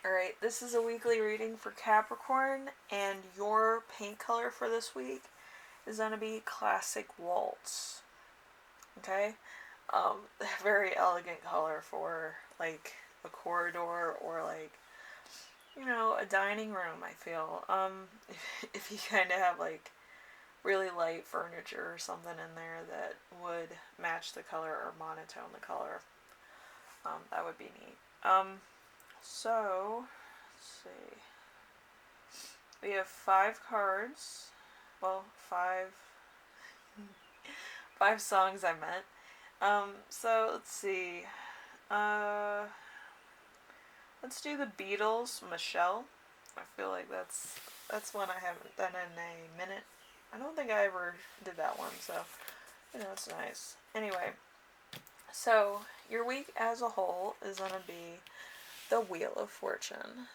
Alright, this is a weekly reading for Capricorn, and your paint color for this week is going to be Classic Waltz. Okay? Very elegant color for, like, a corridor or, like, a dining room, I feel. If you kind of have, like, really light furniture or something in there that would match the color or monotone the color, that would be neat. So, let's see. We have 5 cards. Well, five songs I meant. So let's see. Uh, let's do the Beatles-Michelle. I feel like that's one I haven't done in a minute. I don't think I ever did that one, so it's nice. Anyway, so your week as a whole is gonna be the Wheel of Fortune.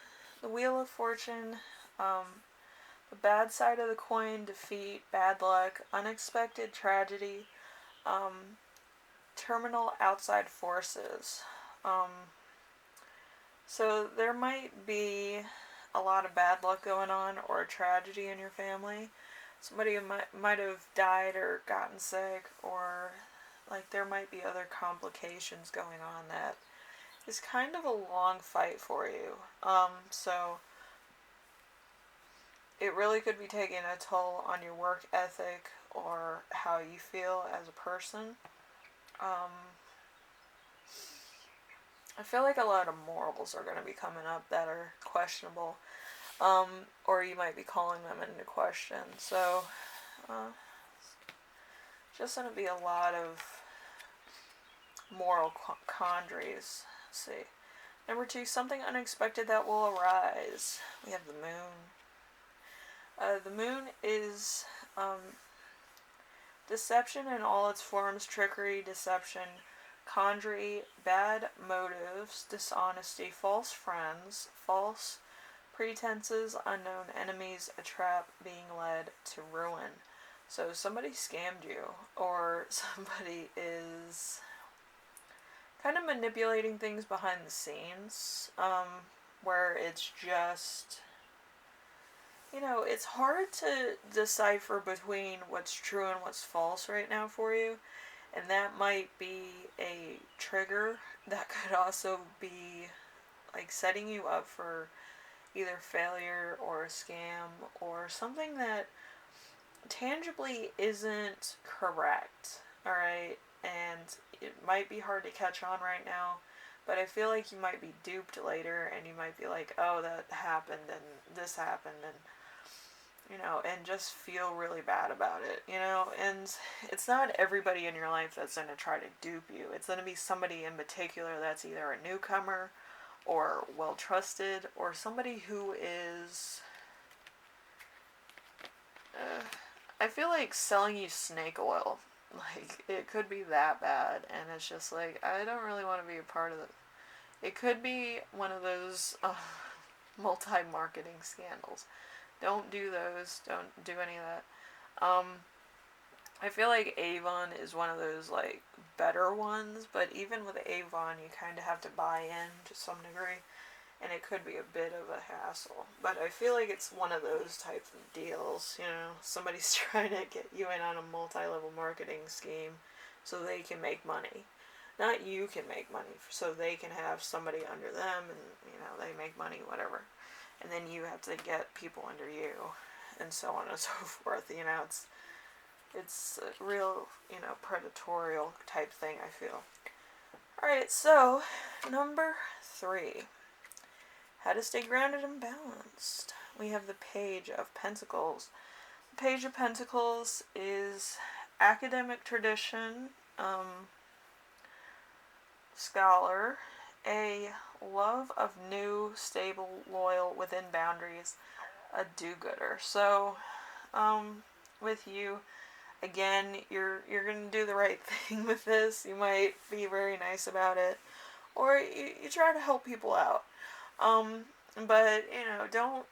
The Wheel of Fortune, the bad side of the coin, defeat, bad luck, unexpected tragedy, terminal outside forces. So there might be a lot of bad luck going on or a tragedy in your family. Somebody might have died or gotten sick, or like there might be other complications going on that is kind of a long fight for you. So it really could be taking a toll on your work ethic or how you feel as a person. I feel like a lot of morals are going to be coming up that are questionable, or you might be calling them into question. So, just going to be a lot of moral quandaries. Let's see. Number 2, something unexpected that will arise. We have the moon. The moon is deception in all its forms: trickery, deception, conjury, bad motives, dishonesty, false friends, false pretenses, unknown enemies, a trap, being led to ruin. So somebody scammed you, or somebody is kind of manipulating things behind the scenes, where it's just, it's hard to decipher between what's true and what's false right now for you. And that might be a trigger. That could also be like setting you up for either failure or a scam or something that tangibly isn't correct. Alright? And it might be hard to catch on right now, but I feel like you might be duped later and you might be like, oh, that happened and this happened, and and just feel really bad about it, and it's not everybody in your life that's going to try to dupe you. It's going to be somebody in particular that's either a newcomer or well trusted, or somebody who is, I feel like selling you snake oil. Like, it could be that bad, and it's just like, I don't really want to be a part of it. It could be one of those multi-marketing scandals. Don't do those. Don't do any of that. I feel like Avon is one of those, like, better ones, but even with Avon, you kind of have to buy in to some degree, and it could be a bit of a hassle. But I feel like it's one of those types of deals, somebody's trying to get you in on a multi-level marketing scheme so they can make money. Not you can make money, so they can have somebody under them, and, they make money, whatever. And then you have to get people under you, and so on and so forth. It's a real, predatorial type thing, I feel. Alright, so, number 3. How to stay grounded and balanced. We have the Page of Pentacles. The Page of Pentacles is academic tradition, scholar, a love of new, stable, loyal, within boundaries, a do-gooder. So, with you, again, you're going to do the right thing with this. You might be very nice about it, or you try to help people out. But, don't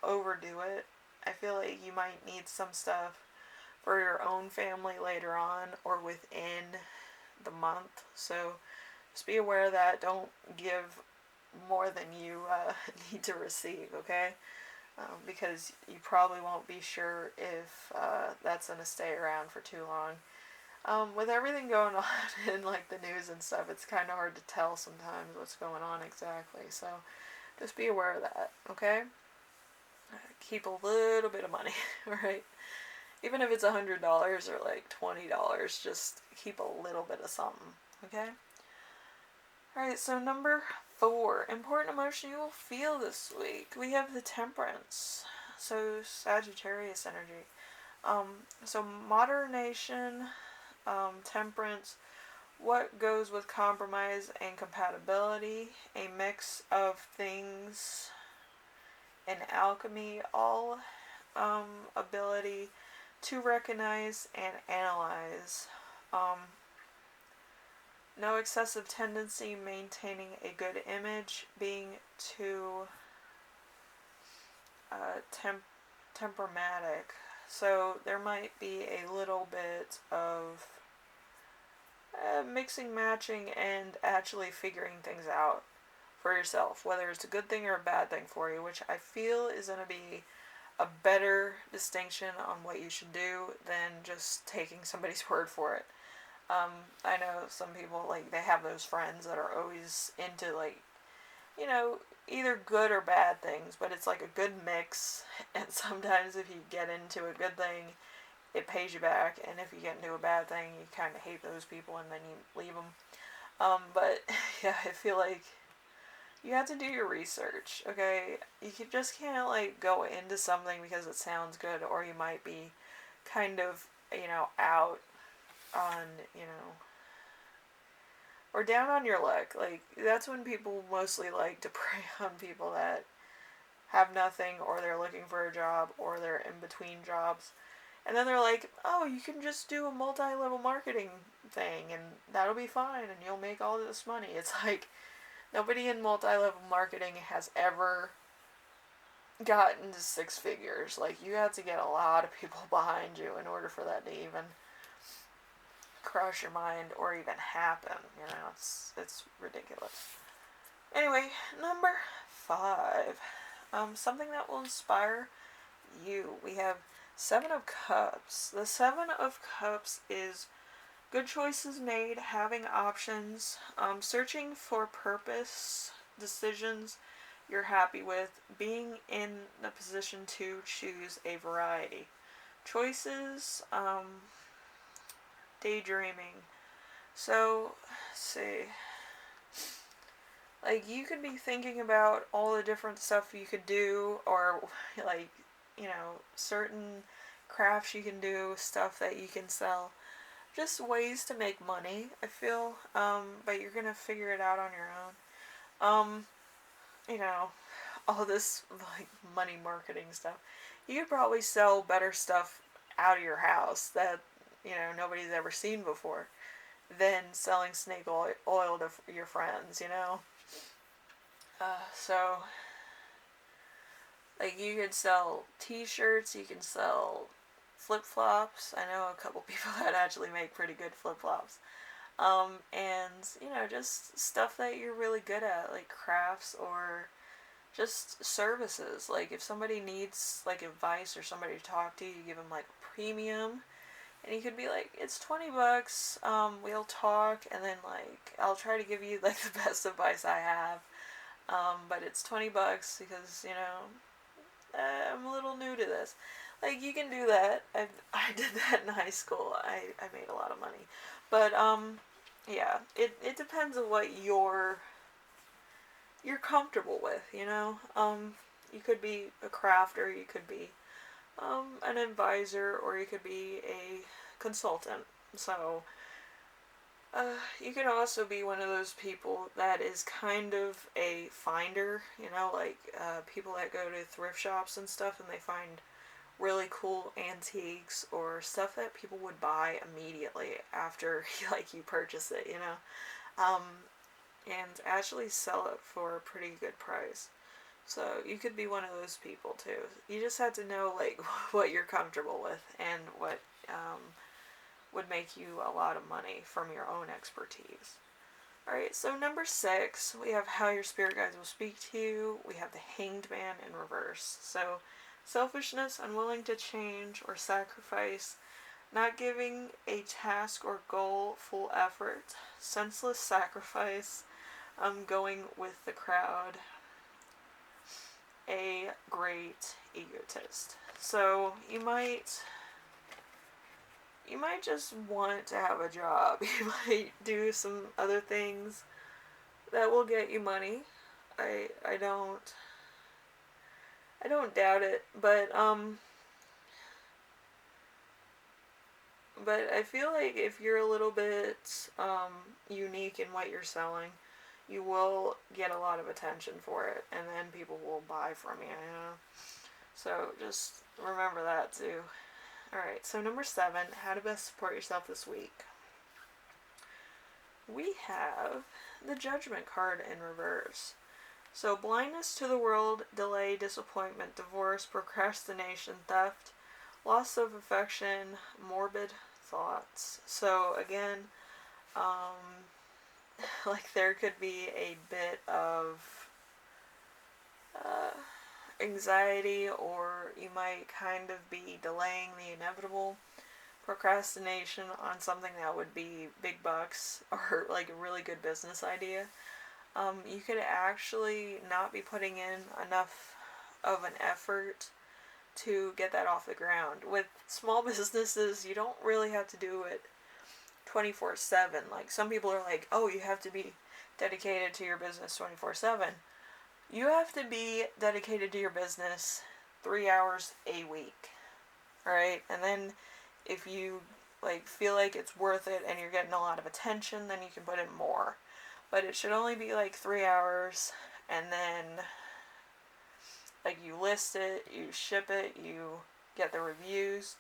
overdo it. I feel like you might need some stuff for your own family later on or within the month. So just be aware of that. Don't give more than you need to receive, okay? Because you probably won't be sure if that's going to stay around for too long. With everything going on in like the news and stuff, it's kind of hard to tell sometimes what's going on exactly. So just be aware of that, okay? Keep a little bit of money, right? Even if it's $100 or like $20, just keep a little bit of something, okay? Alright, so number 4, important emotion you will feel this week. We have the Temperance, so Sagittarius energy. So moderation, temperance, what goes with compromise and compatibility, a mix of things, and alchemy, all ability to recognize and analyze. No excessive tendency, maintaining a good image, being too temperamatic. So there might be a little bit of mixing, matching, and actually figuring things out for yourself, whether it's a good thing or a bad thing for you, which I feel is going to be a better distinction on what you should do than just taking somebody's word for it. I know some people, like, they have those friends that are always into, like, you know, either good or bad things, but it's like a good mix, and sometimes if you get into a good thing, it pays you back, and if you get into a bad thing, you kind of hate those people, and then you leave them. But, yeah, I feel like you have to do your research, okay? You just can't, like, go into something because it sounds good, or you might be kind of, out on, or down on your luck. Like, that's when people mostly like to prey on people that have nothing, or they're looking for a job, or they're in between jobs. And then they're like, oh, you can just do a multi-level marketing thing, and that'll be fine, and you'll make all this money. It's like, nobody in multi-level marketing has ever gotten to 6 figures. Like, you have to get a lot of people behind you in order for that to even cross your mind or even happen. It's ridiculous. Anyway, number 5. Something that will inspire you. We have 7 of Cups. The 7 of Cups is good choices made, having options, searching for purpose, decisions you're happy with, being in the position to choose a variety. Choices, daydreaming. So, let's see. Like, you could be thinking about all the different stuff you could do, or, like, certain crafts you can do, stuff that you can sell. Just ways to make money, I feel, but you're gonna figure it out on your own. All this, like, money marketing stuff. You could probably sell better stuff out of your house that, nobody's ever seen before than selling snake oil to your friends, So, like, you could sell t-shirts, you can sell flip-flops. I know a couple people that actually make pretty good flip-flops. And, just stuff that you're really good at, like crafts or just services. Like, if somebody needs, like, advice or somebody to talk to, you give them, like, a premium. And you could be like, it's $20, we'll talk, and then, like, I'll try to give you, like, the best advice I have. But it's $20 because, I'm a little new to this. Like, you can do that. I did that in high school. I made a lot of money. But, yeah, it depends on what you're comfortable with, You could be a crafter, you could be an advisor, or you could be a consultant. So, you could also be one of those people that is kind of a finder, like people that go to thrift shops and stuff, and they find really cool antiques or stuff that people would buy immediately after you purchase it, and actually sell it for a pretty good price. So you could be one of those people too. You just have to know, like, what you're comfortable with and what would make you a lot of money from your own expertise. Alright, so number 6, we have how your spirit guides will speak to you. We have the Hanged Man in reverse. So, selfishness, unwilling to change or sacrifice, not giving a task or goal full effort, senseless sacrifice, going with the crowd, a great egotist. So, you might just want to have a job. You might do some other things that will get you money. I don't doubt it, but I feel like if you're a little bit unique in what you're selling, you will get a lot of attention for it, and then people will buy from you, you know? So just remember that too. Alright, so number 7, how to best support yourself this week. We have the Judgment card in reverse. So blindness to the world, delay, disappointment, divorce, procrastination, theft, loss of affection, morbid thoughts. So again, like there could be a bit of anxiety, or you might kind of be delaying the inevitable. Procrastination on something that would be big bucks or like a really good business idea. You could actually not be putting in enough of an effort to get that off the ground. With small businesses, you don't really have to do it 24/7. Like some people are like, oh, you have to be dedicated to your business 24/7. You have to be dedicated to your business 3 hours a week. Alright? And then if you like feel like it's worth it and you're getting a lot of attention, then you can put in more. But it should only be like 3 hours, and then like you list it, you ship it, you get the reviews,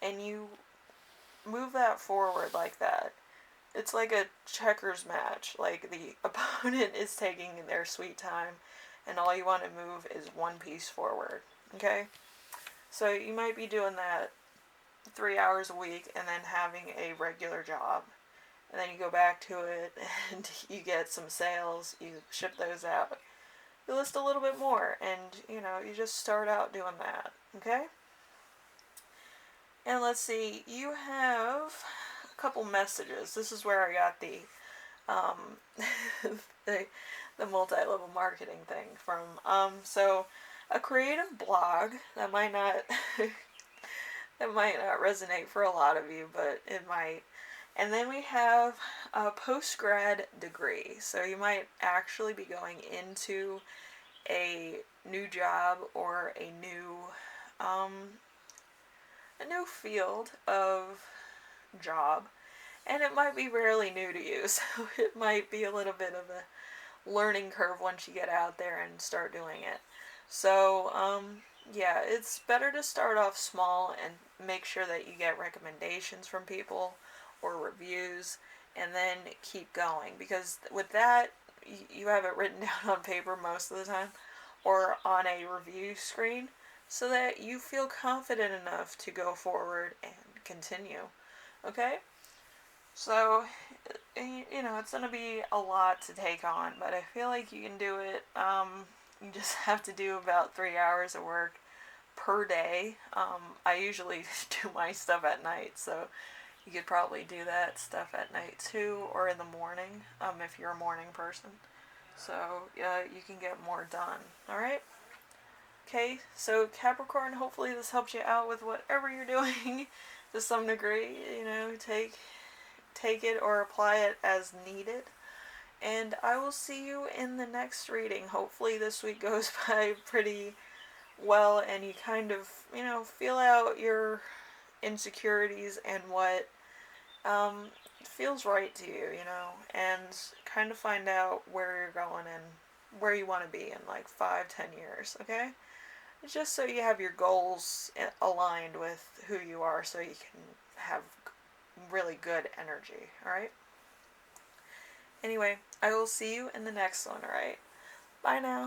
and you move that forward like that. It's like a checkers match. Like the opponent is taking their sweet time, and all you want to move is one piece forward. Okay? So you might be doing that 3 hours a week and then having a regular job. And then you go back to it and you get some sales, you ship those out. You list a little bit more, and you just start out doing that. Okay? And let's see, you have a couple messages. This is where I got the the multi-level marketing thing from. So a creative blog that might not that might not resonate for a lot of you, but it might. And then we have a post-grad degree. So you might actually be going into a new job or a new field of job, and it might be rarely new to you, so it might be a little bit of a learning curve once you get out there and start doing it. So yeah, it's better to start off small and make sure that you get recommendations from people or reviews, and then keep going, because with that you have it written down on paper most of the time or on a review screen, so that you feel confident enough to go forward and continue. Okay? So, it's going to be a lot to take on, but I feel like you can do it. You just have to do about 3 hours of work per day. I usually do my stuff at night, so you could probably do that stuff at night too, or in the morning, if you're a morning person. So, you can get more done. Alright? Okay, so Capricorn, hopefully this helps you out with whatever you're doing to some degree. Take it or apply it as needed. And I will see you in the next reading. Hopefully this week goes by pretty well, and you kind of, feel out your insecurities and what feels right to you, and kind of find out where you're going and where you want to be in like 5-10 years. Okay? It's just so you have your goals aligned with who you are, so you can have really good energy. Alright? Anyway, I will see you in the next one. Alright? Bye now.